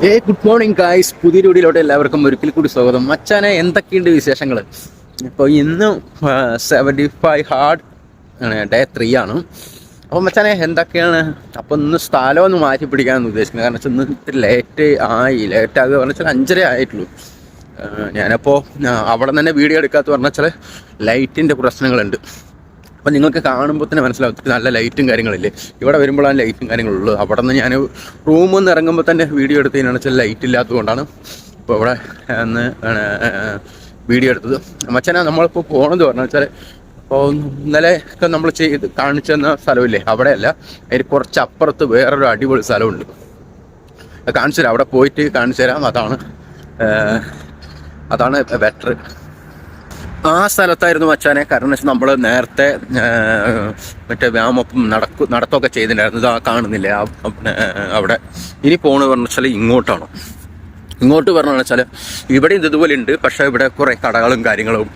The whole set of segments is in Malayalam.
ഗുഡ് മോർണിംഗ് ഗായ്സ്, പുതിയ വീഡിയോയിലോട്ട് എല്ലാവർക്കും ഒരിക്കൽ കൂടി സ്വാഗതം. മച്ചാനെ, എന്തൊക്കെയുണ്ട് വിശേഷങ്ങൾ? ഇപ്പോൾ ഇന്ന് 75 ഹാർഡ് ഡേ 3 ആണ്. അപ്പോൾ മച്ചാനെ എന്തൊക്കെയാണ്? അപ്പോൾ ഇന്ന് സ്ഥലം ഒന്ന് മാറ്റി പിടിക്കാമെന്ന് ഉദ്ദേശിക്കുന്നത്. കാരണം വെച്ചാൽ ഇന്ന് ലേറ്റ് ആകുക പറഞ്ഞാൽ 5:30 ആയിട്ടുള്ളൂ. ഞാനപ്പോൾ അവിടെ തന്നെ വീഡിയോ എടുക്കാത്ത പറഞ്ഞാൽ ലൈറ്റിൻ്റെ പ്രശ്നങ്ങളുണ്ട്. അപ്പം നിങ്ങൾക്ക് കാണുമ്പോൾ തന്നെ മനസ്സിലാവും നല്ല ലൈറ്റും കാര്യങ്ങളില്ലേ. ഇവിടെ വരുമ്പോഴാണ് ലൈറ്റും കാര്യങ്ങളുള്ളൂ. അവിടെ നിന്ന് ഞാൻ റൂമിൽ നിന്ന് ഇറങ്ങുമ്പോൾ തന്നെ വീഡിയോ എടുത്തതിനാണ് വെച്ചാൽ ലൈറ്റ് ഇല്ലാത്തതുകൊണ്ടാണ് ഇപ്പോൾ ഇവിടെ ഒന്ന് വീഡിയോ എടുത്തത്. മച്ചാനെ, നമ്മളിപ്പോൾ പോകണമെന്ന് പറഞ്ഞാൽ വെച്ചാൽ അപ്പോൾ ഇന്നലെ ഒക്കെ നമ്മൾ കാണിച്ചു തന്ന സ്ഥലമില്ലേ, അവിടെയല്ല, അതിന് കുറച്ച് അപ്പുറത്ത് വേറൊരു അടിപൊളി സ്ഥലമുണ്ട്. കാണിച്ചു തരാം, അവിടെ പോയിട്ട് കാണിച്ചു തരാം. അതാണ് ബെറ്റർ. ആ സ്ഥലത്തായിരുന്നു മച്ചാനെ. കാരണം വെച്ചാൽ നമ്മൾ നേരത്തെ മറ്റേ വ്യാമപ്പം നടത്തമൊക്കെ ചെയ്തിട്ടുണ്ടായിരുന്നു. ഇത് കാണുന്നില്ലേ അവിടെ. ഇനി പോണെന്ന് പറഞ്ഞു വെച്ചാൽ ഇങ്ങോട്ട് പറഞ്ഞു വെച്ചാൽ ഇവിടെ ഇതുപോലെ ഉണ്ട്. പക്ഷേ ഇവിടെ കുറേ കടകളും കാര്യങ്ങളും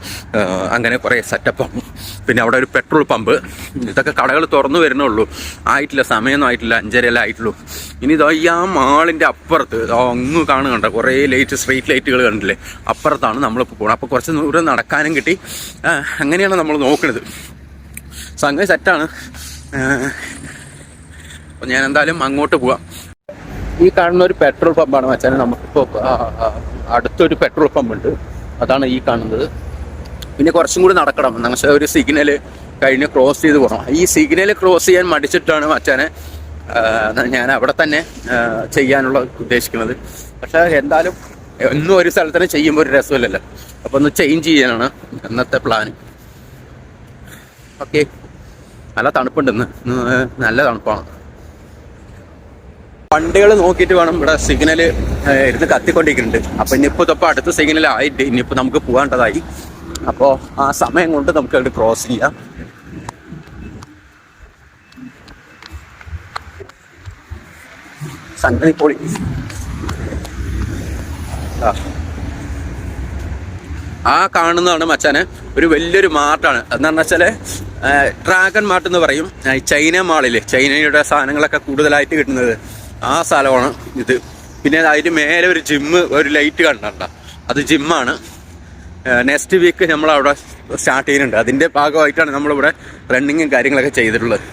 അങ്ങനെ കുറേ സെറ്റപ്പാണ്. പിന്നെ അവിടെ ഒരു പെട്രോൾ പമ്പ്. ഇതൊക്കെ കടകൾ തുറന്നു വരുന്നുള്ളൂ, ആയിട്ടില്ല, സമയമൊന്നും ആയിട്ടില്ല, 5:30 ആയിട്ടുള്ളൂ. ഇനി ഇതോ ഈ ആ മാളിൻ്റെ അപ്പുറത്ത് അങ്ങ് കാണുന്നുണ്ട് കുറേ സ്ട്രീറ്റ് ലൈറ്റുകൾ കണ്ടില്ലേ, അപ്പുറത്താണ് നമ്മളിപ്പോൾ പോകുന്നത്. അപ്പോൾ കുറച്ച് ദൂരം നടക്കാനും കിട്ടി. അങ്ങനെയാണ് നമ്മൾ നോക്കുന്നത്. സംഗതി സെറ്റാണ്. അപ്പോൾ ഞാൻ എന്തായാലും അങ്ങോട്ട് പോവാം. ഈ കാണുന്ന ഒരു പെട്രോൾ പമ്പാണ് മച്ചാനെ. നമുക്കിപ്പോൾ അടുത്തൊരു പെട്രോൾ പമ്പ് ഉണ്ട്, അതാണ് ഈ കാണുന്നത്. പിന്നെ കുറച്ചും കൂടി നടക്കണം. എന്നുവെച്ചാൽ ഒരു സിഗ്നൽ കഴിഞ്ഞ് ക്രോസ് ചെയ്ത് പോകണം. ഈ സിഗ്നൽ ക്രോസ് ചെയ്യാൻ മടിച്ചിട്ടാണ് മച്ചാനെ ഞാൻ അവിടെ തന്നെ ചെയ്യാനുള്ള ഉദ്ദേശിക്കുന്നത്. പക്ഷേ എന്തായാലും ഒന്നും ഒരു സ്ഥലത്ത് തന്നെ ചെയ്യുമ്പോൾ ഒരു രസമില്ലല്ലോ. അപ്പോൾ ഒന്ന് ചേഞ്ച് ചെയ്യാനാണ് ഇന്നത്തെ പ്ലാൻ. ഓക്കെ, നല്ല തണുപ്പുണ്ട് ഇന്ന്, നല്ല തണുപ്പാണ്. വണ്ടികൾ നോക്കിയിട്ട് വേണം. ഇവിടെ സിഗ്നൽ ഇരുന്ന് കത്തിക്കൊണ്ടിരിക്കുന്നുണ്ട്. അപ്പോൾ ഇനിയിപ്പോൾ അടുത്ത സിഗ്നൽ ആയിട്ട് ഇനിയിപ്പോൾ നമുക്ക് പോകേണ്ടതായി. അപ്പോൾ ആ സമയം കൊണ്ട് നമുക്ക് അവിടെ ക്രോസ് ചെയ്യാം. സംഗതി പൊളി. ആ കാണുന്നതാണ് മച്ചാനെ ഒരു വലിയൊരു മാർട്ടാണ്. എന്താണെന്ന് വെച്ചാൽ ഡ്രാഗൺ മാർട്ട് എന്ന് പറയും. ചൈന മാളില്ലേ, ചൈനയുടെ സാധനങ്ങളൊക്കെ കൂടുതലായിട്ട് കിട്ടുന്നത് ആ സ്ഥലമാണ് ഇത്. പിന്നെ അതിന് മേലെ ഒരു ജിമ്മ്, ഒരു ലൈറ്റ് കണ്ടണ്ട, അത് ജിമ്മാണ്. നെക്സ്റ്റ് വീക്ക് നമ്മൾ അവിടെ സ്റ്റാർട്ട് ചെയ്യുന്നുണ്ട്. അതിൻ്റെ ഭാഗമായിട്ടാണ് നമ്മളിവിടെ റണ്ണിങ്ങും കാര്യങ്ങളൊക്കെ ചെയ്തിട്ടുള്ളത്.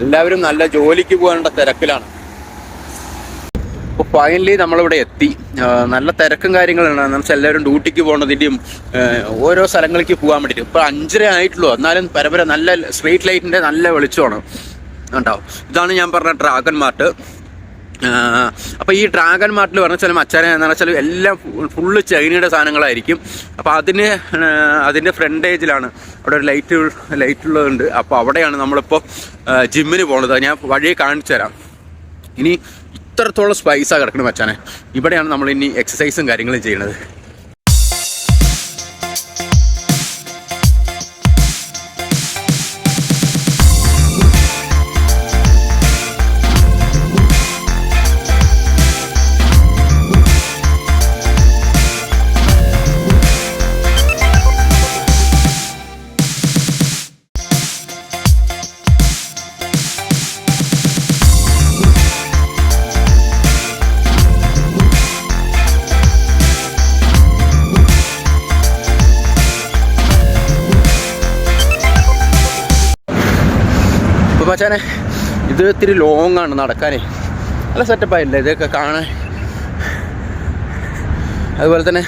എല്ലാവരും നല്ല ജോലിക്ക് പോകേണ്ട തിരക്കിലാണ്. അപ്പോൾ ഫൈനലി നമ്മളിവിടെ എത്തി. നല്ല തിരക്കും കാര്യങ്ങളുണ്ട്. എന്നുവെച്ചാൽ എല്ലാവരും ഡ്യൂട്ടിക്ക് പോകുന്നതിൻ്റെയും ഓരോ സ്ഥലങ്ങളിലേക്ക് പോകാൻ വേണ്ടിയിട്ട്. ഇപ്പോൾ 5:30 ആയിട്ടുള്ളൂ, എന്നാലും പരമ്പര നല്ല സ്ട്രീറ്റ് ലൈറ്റിൻ്റെ നല്ല വെളിച്ചമാണ് ഉണ്ടാവും. ഇതാണ് ഞാൻ പറഞ്ഞ ഡ്രാഗൺ മാർട്ട്. അപ്പോൾ ഈ ഡ്രാഗൺ മാർട്ടിൽ പറഞ്ഞ വെച്ചാൽ മച്ചാനെ എന്താണെന്ന് വെച്ചാൽ എല്ലാം ഫുള്ള് ചൈനയുടെ സാധനങ്ങളായിരിക്കും. അപ്പോൾ അതിൻ്റെ ഫ്രണ്ടേജിലാണ് അവിടെ ഒരു ലൈറ്റുള്ളതുണ്ട്. അപ്പോൾ അവിടെയാണ് നമ്മളിപ്പോൾ ജിമ്മിന് പോകുന്നത്. ഞാൻ വഴിയെ കാണിച്ചു തരാം. ഇനി ഇത്രത്തോളം സ്പൈസാണ് കിടക്കുന്നത് മച്ചാനെ. ഇവിടെയാണ് നമ്മൾ ഇനി എക്സസൈസും കാര്യങ്ങളും ചെയ്യുന്നത്. മച്ചാനെ, ഇത് ഇത്തിരി ലോങ് ആണ് നടക്കാനേ. നല്ല സെറ്റപ്പായില്ലേ ഇതൊക്കെ കാണാൻ. അതുപോലെ തന്നെ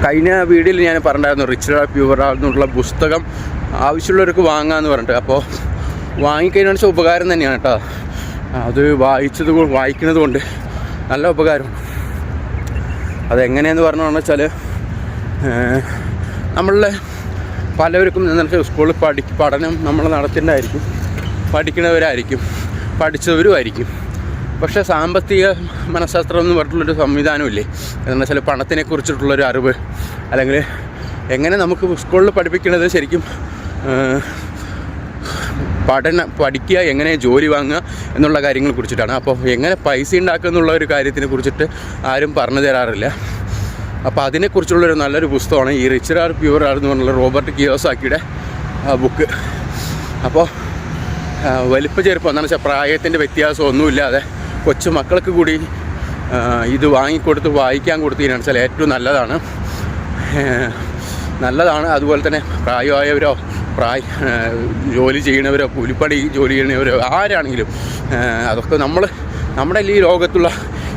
കഴിഞ്ഞ വീഡിയോയിൽ ഞാൻ പറഞ്ഞിട്ടുണ്ടായിരുന്നു റിച്ച് ഡാഡ് പ്യൂർ ഡാഡ് എന്നുള്ള പുസ്തകം ആവശ്യമുള്ളവർക്ക് വാങ്ങാമെന്ന് പറഞ്ഞിട്ട്. അപ്പോൾ വാങ്ങിക്കഴിഞ്ഞാൽ വെച്ചാൽ ഉപകാരം തന്നെയാണ് കേട്ടോ. അത് വായിക്കുന്നത് കൊണ്ട് നല്ല ഉപകാരമാണ്. അതെങ്ങനെയെന്ന് പറഞ്ഞു വെച്ചാൽ നമ്മളുടെ പലവർക്കും എന്നുവെച്ചാൽ സ്കൂളിൽ പഠനം നമ്മൾ നടത്തേണ്ടതായിരിക്കും, പഠിക്കുന്നവരായിരിക്കും, പഠിച്ചവരുമായിരിക്കും. പക്ഷേ സാമ്പത്തിക മനഃശാസ്ത്രം എന്ന് പറഞ്ഞിട്ടുള്ളൊരു സംവിധാനമില്ലേ. എന്ന് വെച്ചാൽ പണത്തിനെ കുറിച്ചിട്ടുള്ളൊരു അറിവ്, അല്ലെങ്കിൽ എങ്ങനെ നമുക്ക് സ്കൂളിൽ പഠിപ്പിക്കുന്നത് ശരിക്കും പഠിക്കുക, എങ്ങനെ ജോലി വാങ്ങുക എന്നുള്ള കാര്യങ്ങളെ കുറിച്ചിട്ടാണ്. അപ്പോൾ എങ്ങനെ പൈസ ഉണ്ടാക്കുക എന്നുള്ള ഒരു കാര്യത്തിനെ കുറിച്ചിട്ട് ആരും പറഞ്ഞു തരാറില്ല. അപ്പോൾ അതിനെക്കുറിച്ചുള്ളൊരു നല്ലൊരു പുസ്തകമാണ് ഈ റിച്ച് ഡാഡ് പുവർ ഡാഡ് എന്ന് പറഞ്ഞുള്ള റോബർട്ട് കിയോസാക്കിയുടെ ബുക്ക്. അപ്പോൾ വലിപ്പ ചെറുപ്പം എന്താണെന്ന് വെച്ചാൽ പ്രായത്തിൻ്റെ വ്യത്യാസമൊന്നുമില്ലാതെ കൊച്ചു മക്കൾക്ക് കൂടി ഇത് വാങ്ങിക്കൊടുത്ത് വായിക്കാൻ കൊടുത്തതിനാണ് വെച്ചാൽ ഏറ്റവും നല്ലതാണ്. അതുപോലെ തന്നെ പ്രായമായവരോ ജോലി ചെയ്യണവരോ കൂലിപ്പണി ജോലി ചെയ്യണവരോ ആരാണെങ്കിലും അതൊക്കെ നമ്മുടെ ഈ ലോകത്തുള്ള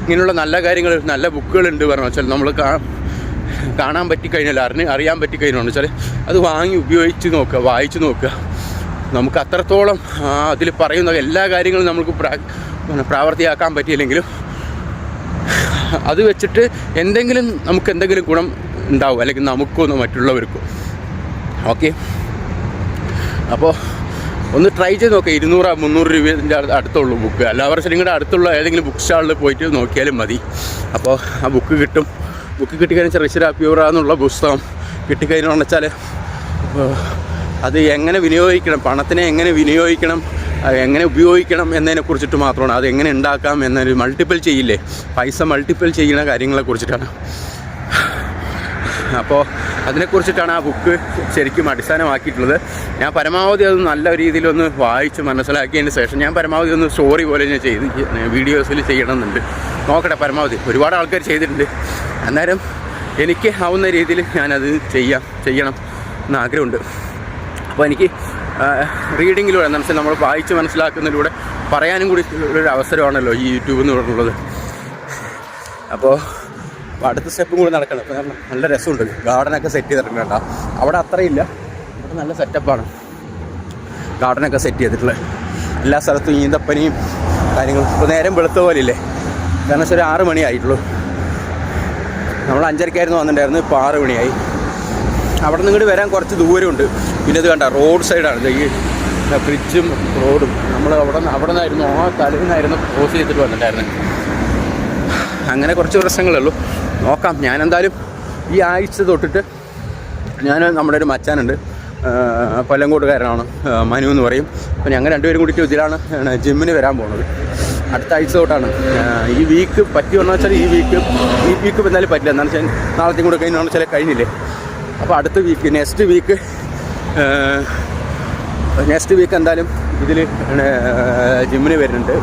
ഇങ്ങനെയുള്ള നല്ല കാര്യങ്ങൾ, നല്ല ബുക്കുകളുണ്ട് പറഞ്ഞു വെച്ചാൽ നമ്മൾ കാണാൻ പറ്റിക്കഴിഞ്ഞാൽ അറിയാൻ പറ്റിക്കഴിഞ്ഞാൽ വെച്ചാൽ അത് വാങ്ങി ഉപയോഗിച്ച് നോക്കുക, വായിച്ച് നോക്കുക. നമുക്ക് അത്രത്തോളം അതിൽ പറയുന്ന എല്ലാ കാര്യങ്ങളും നമുക്ക് പ്രാവർത്തിയാക്കാൻ പറ്റിയില്ലെങ്കിലും അത് വെച്ചിട്ട് നമുക്ക് എന്തെങ്കിലും ഗുണം ഉണ്ടാവും, അല്ലെങ്കിൽ നമുക്കോ മറ്റുള്ളവർക്കോ. ഓക്കെ, അപ്പോൾ ഒന്ന് ട്രൈ ചെയ്ത് നോക്കുക. 200-300 രൂപേൻ്റെ അടുത്തുള്ളൂ ബുക്ക്. എല്ലാവർക്കും നിങ്ങളുടെ അടുത്തുള്ള ഏതെങ്കിലും ബുക്ക് സ്റ്റാളിൽ പോയിട്ട് നോക്കിയാലും മതി. അപ്പോൾ ആ ബുക്ക് കിട്ടും. ബുക്ക് കിട്ടിക്കഴിഞ്ഞാൽ റിച്ച് ഡാഡ് പുവർ ഡാഡ് എന്നുള്ള പുസ്തകം കിട്ടിക്കഴിഞ്ഞാൽ വെച്ചാൽ അത് എങ്ങനെ വിനിയോഗിക്കണം, പണത്തിനെ എങ്ങനെ വിനിയോഗിക്കണം, എങ്ങനെ ഉപയോഗിക്കണം എന്നതിനെക്കുറിച്ചിട്ട് മാത്രമാണ്. അത് എങ്ങനെ ഉണ്ടാക്കാം എന്നൊരു മൾട്ടിപ്പിൾ ചെയ്യില്ലേ, പൈസ മൾട്ടിപ്പിൾ ചെയ്യുന്ന കാര്യങ്ങളെക്കുറിച്ചിട്ടാണ്. അപ്പോൾ അതിനെക്കുറിച്ചിട്ടാണ് ആ ബുക്ക് ശരിക്കും അടിസ്ഥാനമാക്കിയിട്ടുള്ളത്. ഞാൻ പരമാവധി അത് നല്ല രീതിയിലൊന്ന് വായിച്ച് മനസ്സിലാക്കിയതിന് ശേഷം ഞാൻ പരമാവധി ഒന്ന് സ്റ്റോറി പോലെ ഞാൻ വീഡിയോസിൽ ചെയ്യണമെന്നുണ്ട്. നോക്കട്ടെ, പരമാവധി ഒരുപാട് ആൾക്കാർ ചെയ്തിട്ടുണ്ട്. അന്നേരം എനിക്ക് ആവുന്ന രീതിയിൽ ഞാനത് ചെയ്യണം എന്ന് ആഗ്രഹമുണ്ട്. അപ്പോൾ എനിക്ക് റീഡിങ്ങിലൂടെ എന്താണെന്ന് വെച്ചാൽ നമ്മൾ വായിച്ച് മനസ്സിലാക്കുന്നതിലൂടെ പറയാനും കൂടി ഒരു അവസരമാണല്ലോ ഈ യൂട്യൂബ് എന്ന് പറഞ്ഞുള്ളത്. അപ്പോൾ അടുത്ത സ്റ്റെപ്പും കൂടി നടക്കണം. അപ്പോൾ നല്ല രസമുണ്ട്. ഗാർഡനൊക്കെ സെറ്റ് ചെയ്തിട്ടുണ്ട് കേട്ടോ. അവിടെ അത്രയില്ല, അവിടെ നല്ല സെറ്റപ്പാണ്. ഗാർഡനൊക്കെ സെറ്റ് ചെയ്തിട്ടുള്ളത് എല്ലാ സ്ഥലത്തും ഈന്തപ്പനിയും കാര്യങ്ങളും. ഇപ്പോൾ നേരം വെളുത്ത പോലെ ഇല്ലേ, കാരണം വെച്ചാൽ 6 മണിയായിട്ടുള്ളൂ. നമ്മൾ 5:30 വന്നിട്ടുണ്ടായിരുന്നു, ഇപ്പോൾ 6 മണിയായി. അവിടെ നിന്ന് ഇങ്ങോട്ട് വരാൻ കുറച്ച് ദൂരമുണ്ട്. പിന്നെ ഇത് കണ്ട റോഡ് സൈഡാണ് ഈ ബ്രിഡ്ജും റോഡും. നമ്മൾ അവിടെ നിന്നായിരുന്നു തലയിൽ നിന്നായിരുന്നു ക്രോസ് ചെയ്തിട്ട് വന്നിട്ടുണ്ടായിരുന്നു. അങ്ങനെ കുറച്ച് പ്രശ്നങ്ങളേ ഉള്ളൂ. നോക്കാം. ഞാനെന്തായാലും ഈ ആഴ്ച തൊട്ടിട്ട് നമ്മുടെ ഒരു മച്ചാനുണ്ട്, കൊല്ലങ്കോട്ടുകാരനാണ്, മനു എന്ന് പറയും. അപ്പോൾ ഞങ്ങൾ രണ്ടുപേരും കൂടിയിട്ട് ഇതിലാണ് ജിമ്മിന് വരാൻ പോകുന്നത്. അടുത്ത ആഴ്ച തൊട്ടാണ്. ഈ വീക്ക് പറ്റി വന്നു വെച്ചാൽ ഈ വീക്ക് എന്തായാലും പറ്റില്ല. എന്താണെന്ന് വെച്ചാൽ നാളത്തെയും കൂടെ കഴിഞ്ഞാൽ വെച്ചാൽ കഴിഞ്ഞില്ലേ. അപ്പോൾ അടുത്ത വീക്ക് നെക്സ്റ്റ് വീക്ക് എന്തായാലും ഇതിൽ ജിമ്മിന് വരുന്നുണ്ട്.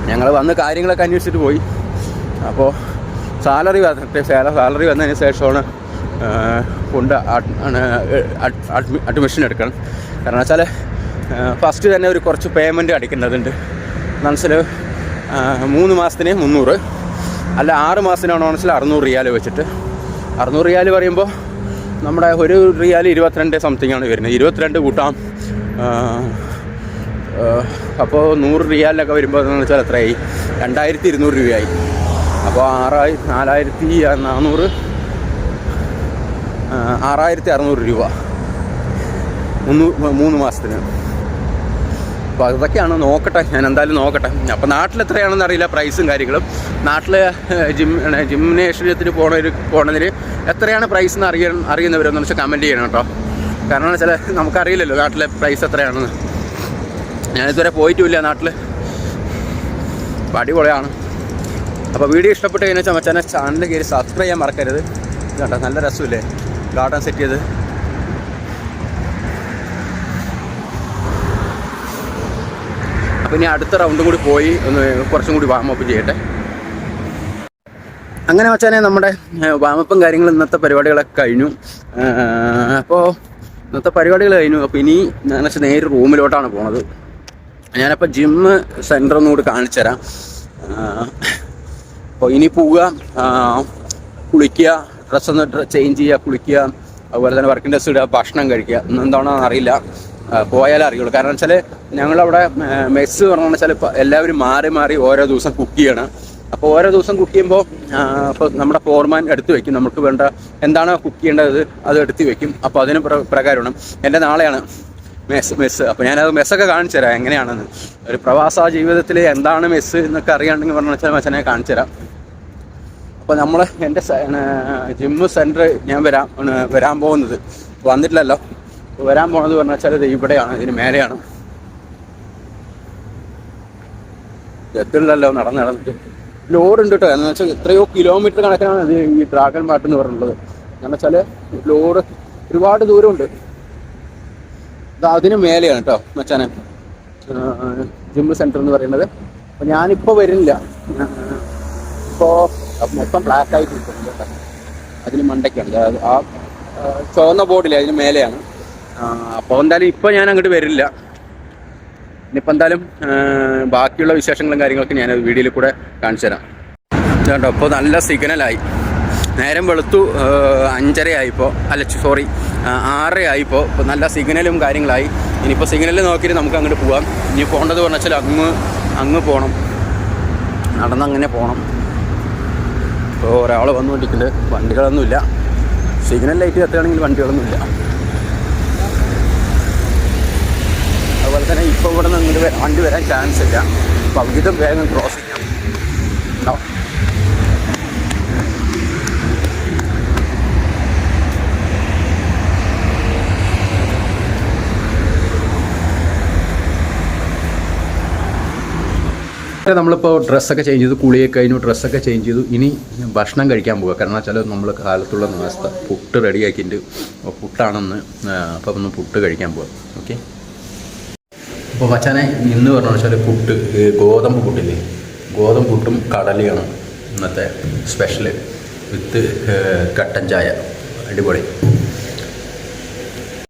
ഞങ്ങൾ വന്ന് കാര്യങ്ങളൊക്കെ അന്വേഷിച്ചിട്ട് പോയി. അപ്പോൾ സാലറി വന്നതിന് ശേഷമാണ് അഡ്മിഷൻ എടുക്കണം. കാരണം വെച്ചാൽ ഫസ്റ്റ് തന്നെ ഒരു കുറച്ച് പേയ്മെൻറ്റ് അടിക്കേണ്ടതുണ്ട്. മനസ്സിൽ 3 മാസത്തിന് 300, അല്ല 6 മാസത്തിനാണോ മനസ്സിൽ 600 റിയാൽ വെച്ചിട്ട്. 600 റിയാൽ പറയുമ്പോൾ നമ്മുടെ ഒരു റിയാൽ 22 സംതിങ് ആണ് വരുന്നത്. 22 കൂട്ടാം. അപ്പോൾ 100 റിയാലിനൊക്കെ വരുമ്പോൾ എന്ന് വെച്ചാൽ എത്രയായി? 2200 രൂപയായി. അപ്പോൾ 4400 6600 രൂപ 3 മാസത്തിന്. അപ്പോൾ അതൊക്കെയാണ്. നോക്കട്ടെ, ഞാൻ എന്തായാലും നോക്കട്ടെ. അപ്പോൾ നാട്ടിൽ എത്രയാണെന്ന് അറിയില്ല പ്രൈസും കാര്യങ്ങളും. നാട്ടിൽ ജിംനേഷ്യത്തിന് പോണതിന് എത്രയാണ് പ്രൈസ് എന്ന് അറിയുന്നവരെന്ന് വെച്ചാൽ കമൻറ്റ് ചെയ്യണം കേട്ടോ. കാരണം എന്ന് വെച്ചാൽ നമുക്കറിയില്ലല്ലോ നാട്ടിലെ പ്രൈസ് എത്രയാണെന്ന്. ഞാനിതുവരെ പോയിട്ടുമില്ല നാട്ടിൽ. അപ്പോൾ അടിപൊളിയാണ്. അപ്പോൾ വീഡിയോ ഇഷ്ടപ്പെട്ട് കഴിഞ്ഞാൽ ചമച്ചാനെ ചാനൽ കയറി സബ്സ്ക്രൈബ് ചെയ്യാൻ മറക്കരുത്. കേട്ടോ, നല്ല രസമില്ലേ ഗാർഡൻ സെറ്റ് ചെയ്ത്. അപ്പോൾ ഇനി അടുത്ത റൗണ്ടും കൂടി പോയി ഒന്ന് കുറച്ചും കൂടി വാമപ്പ് ചെയ്യട്ടെ. അങ്ങനെ വെച്ചാൽ നമ്മുടെ വാമപ്പും കാര്യങ്ങളും ഇന്നത്തെ പരിപാടികളൊക്കെ കഴിഞ്ഞു. അപ്പോൾ ഇന്നത്തെ പരിപാടികൾ കഴിഞ്ഞു. അപ്പോൾ ഇനി ഞാൻ വെച്ചാൽ നേരെ റൂമിലോട്ടാണ് പോണത്. ഞാനപ്പോൾ ജിമ്മ് സെൻറ്റർ ഒന്നും കൂടി കാണിച്ചു തരാം. അപ്പോൾ ഇനി പോവുക, കുളിക്കുക, ഡ്രസ്സൊന്ന് ചേഞ്ച് ചെയ്യുക, കുളിക്കുക, അതുപോലെ തന്നെ വർക്കിംഗ് ഡ്രസ്സ് ഇടുക, ഭക്ഷണം കഴിക്കുക. എന്താണോ അറിയില്ല, പോയാലേ അറിയുള്ളൂ. കാരണം വെച്ചാൽ ഞങ്ങളവിടെ മെസ്സ് പറഞ്ഞാൽ വെച്ചാൽ എല്ലാവരും മാറി ഓരോ ദിവസം കുക്ക് ചെയ്യണം. അപ്പോൾ ഓരോ ദിവസം കുക്ക് ചെയ്യുമ്പോൾ അപ്പോൾ നമ്മുടെ ഫോർമാൻ എടുത്ത് വെക്കും. നമുക്ക് വേണ്ട എന്താണോ കുക്ക് ചെയ്യേണ്ടത് അത് എടുത്ത് വെക്കും. അപ്പോൾ അതിന് പ്രകാരമാണ്. എൻ്റെ നാളെയാണ് മെസ്സ്. അപ്പോൾ ഞാനത് മെസ്സൊക്കെ കാണിച്ചു തരാം എങ്ങനെയാണെന്ന്. ഒരു പ്രവാസ ജീവിതത്തിൽ എന്താണ് മെസ്സ് എന്നൊക്കെ അറിയാണ്ടെങ്കിൽ പറഞ്ഞു വെച്ചാൽ മച്ചനെ കാണിച്ചു തരാം. അപ്പോൾ എൻ്റെ ജിമ്മ് സെൻറ്റർ ഞാൻ വരാൻ പോകുന്നത് വന്നിട്ടില്ലല്ലോ. വരാൻ പോണത് പറഞ്ഞു വെച്ചാൽ ഇത് ഇവിടെയാണ്, ഇതിന് മേലെയാണ്. എത്തില്ലല്ലോ നടന്നിട്ട്. ലോഡ് ഉണ്ട് കേട്ടോ. എന്ന് വെച്ചാൽ എത്രയോ കിലോമീറ്റർ കണക്കിനാണ് ഇത് ഈ ഡ്രാഗൺ മാർട്ട് എന്ന് പറഞ്ഞിട്ടുള്ളത്. എന്ന് വെച്ചാൽ ലോഡ് ഒരുപാട് ദൂരമുണ്ട്. അതിന് മേലെയാണ് കേട്ടോ മച്ചാനെ ജിം സെൻറ്റർ എന്ന് പറയുന്നത്. അപ്പോൾ ഞാനിപ്പോൾ വരുന്നില്ല, ഇപ്പോൾ മൊത്തം ബ്ലാക്ക് ആയിട്ട് നിൽക്കുന്നുണ്ട് കേട്ടോ. അതിന് മണ്ടയ്ക്കാണ് ആ ചുവന്ന ബോർഡില്ലേ, അതിന് മേലെയാണ്. അപ്പോൾ എന്തായാലും ഇപ്പോൾ ഞാൻ അങ്ങോട്ട് വരില്ല. ഇനിയിപ്പോൾ എന്തായാലും ബാക്കിയുള്ള വിശേഷങ്ങളും കാര്യങ്ങളൊക്കെ ഞാൻ വീഡിയോയിൽ കൂടെ കാണിച്ചു തരാം കേട്ടോ. അപ്പോൾ നല്ല സിഗ്നലായി, നേരം വെളുത്തു 5:30 ആയിപ്പോൾ, അല്ല സോറി 6:30 ആയിപ്പോൾ. ഇപ്പോൾ നല്ല സിഗ്നലും കാര്യങ്ങളായി. ഇനിയിപ്പോൾ സിഗ്നൽ നോക്കിയിട്ട് നമുക്ക് അങ്ങോട്ട് പോകാം. ഇനി പോകേണ്ടത് പറഞ്ഞാൽ അങ്ങ് പോകണം, നടന്നങ്ങനെ പോകണം. ഇപ്പോൾ ഒരാൾ വന്നുകൊണ്ടിരിക്കുന്നുണ്ട്, വണ്ടികളൊന്നുമില്ല. Signal light കത്തുകയാണെങ്കിൽ വണ്ടികളൊന്നുമില്ല. അതുപോലെ തന്നെ ഇപ്പോൾ ഇവിടെ നിന്ന് അങ്ങോട്ട് വണ്ടി വരാൻ ചാൻസ് ഇല്ല. പകുതിയും വേഗം ക്രോസ് ചെയ്യാം. നമ്മളിപ്പോൾ ഡ്രസ്സൊക്കെ ചേഞ്ച് ചെയ്തു, കുളിയൊക്കെ കഴിഞ്ഞു, ഡ്രസ്സൊക്കെ ചേഞ്ച് ചെയ്തു. ഇനി ഭക്ഷണം കഴിക്കാൻ പോകുക. കാരണം വെച്ചാൽ നമ്മൾ കാലത്തുള്ള നാസ്ത പുട്ട് റെഡിയാക്കിയിട്ട് പുട്ടാണെന്ന്, അപ്പോൾ ഒന്ന് പുട്ട് കഴിക്കാൻ പോകാം. ഓക്കെ. അപ്പോൾ മച്ചാനെ ഇന്ന് പറഞ്ഞു വെച്ചാൽ പുട്ട്, ഗോതമ്പ് പുട്ടില്ലേ, ഗോതമ്പ് പുട്ടും കടലയാണ് ഇന്നത്തെ സ്പെഷ്യൽ, വിത്ത് കട്ടൻ ചായ. അടിപൊളി.